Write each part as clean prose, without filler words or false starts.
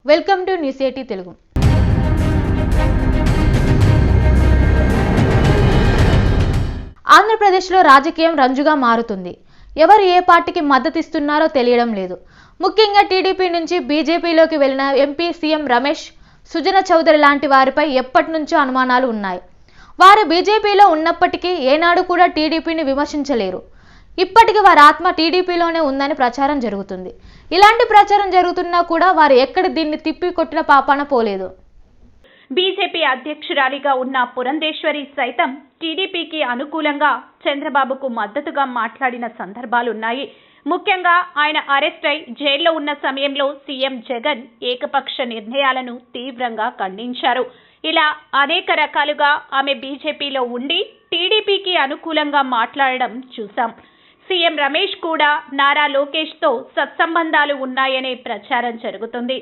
Welcome to news 80 Telugu. ఆంధ్రప్రదేశ్లో రాజకీయం రంజుగా మారుతుంది. ఎవరు ఏ పార్టీకి మద్దతు ఇస్తున్నారో తెలియడం లేదు. ముఖ్యంగా టీడీపీ నుంచి బీజేపీలోకి వెళ్లిన ఎంపీ సీఎం రమేష్, సుజన చౌదరి లాంటి వారిపై ఎప్పటి నుంచో అనుమానాలు ఉన్నాయి. వారు బీజేపీలో ఉన్నప్పటికీ ఏనాడు కూడా టీడీపీని విమర్శించలేరు. ఇప్పటికీ వారి ఆత్మ టీడీపీలోనే ఉందని ప్రచారం జరుగుతుంది. ఇలాంటి ప్రచారం జరుగుతున్నా కూడా వారు ఎక్కడ దీన్ని తిప్పి కొట్టిన పాపాన పోలేదు. బీజేపీ అధ్యక్షురాలిగా ఉన్న పురంధేశ్వరి సైతం టీడీపీకి అనుకూలంగా చంద్రబాబుకు మద్దతుగా మాట్లాడిన సందర్భాలున్నాయి. ముఖ్యంగా ఆయన అరెస్ట్ అయి జైల్లో ఉన్న సమయంలో సీఎం జగన్ ఏకపక్ష నిర్ణయాలను తీవ్రంగా ఖండించారు. ఇలా అనేక రకాలుగా ఆమె బీజేపీలో ఉండి టీడీపీకి అనుకూలంగా మాట్లాడడం చూశాం. సీఎం రమేష్ కూడా నారా లోకేష్తో సత్సంబంధాలు ఉన్నాయనే ప్రచారం జరుగుతుంది.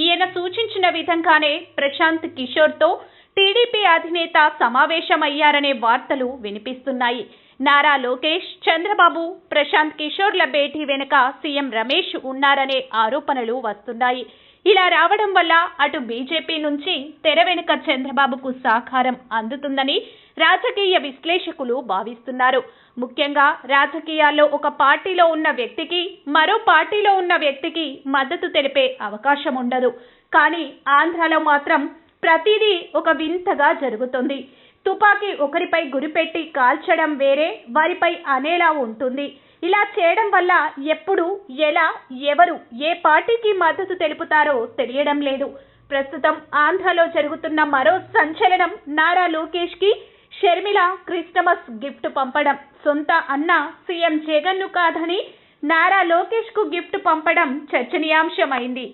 ఈయన సూచించిన విధంగానే ప్రశాంత్ కిషోర్తో టీడీపీ అధినేత సమావేశమయ్యారనే వార్తలు వినిపిస్తున్నాయి. నారా లోకేష్, చంద్రబాబు, ప్రశాంత్ కిషోర్ల భేటీ వెనుక సీఎం రమేష్ ఉన్నారనే ఆరోపణలు వస్తున్నాయి. ఇలా రావడం వల్ల అటు బీజేపీ నుంచి తెర వెనుక చంద్రబాబుకు సహకారం అందుతుందని రాజకీయ విశ్లేషకులు భావిస్తున్నారు. ముఖ్యంగా రాజకీయాల్లో ఒక పార్టీలో ఉన్న వ్యక్తికి మరో పార్టీలో ఉన్న వ్యక్తికి మద్దతు తెలిపే అవకాశం ఉండదు. కానీ ఆంధ్రాలో మాత్రం ప్రతిదీ ఒక వింతగా జరుగుతుంది. తుపాకీ ఒకరిపై గురిపెట్టి కాల్చడం వేరే, వారిపై అనేలా ఉంటుంది. ఇలా చేయడం వల్ల ఎప్పుడు, ఎలా, ఎవరు ఏ పార్టీకి మద్దతు తెలుపుతారో తెలియడం లేదు. ప్రస్తుతం ఆంధ్రాలో జరుగుతున్న మరో సంచలనం నారా లోకేష్ కి షర్మిల క్రిస్టమస్ గిఫ్ట్ పంపడం. సొంత అన్న సీఎం జగన్ ను కాదని నారా లోకేష్ కు గిఫ్ట్ పంపడం చర్చనీయాంశమైంది.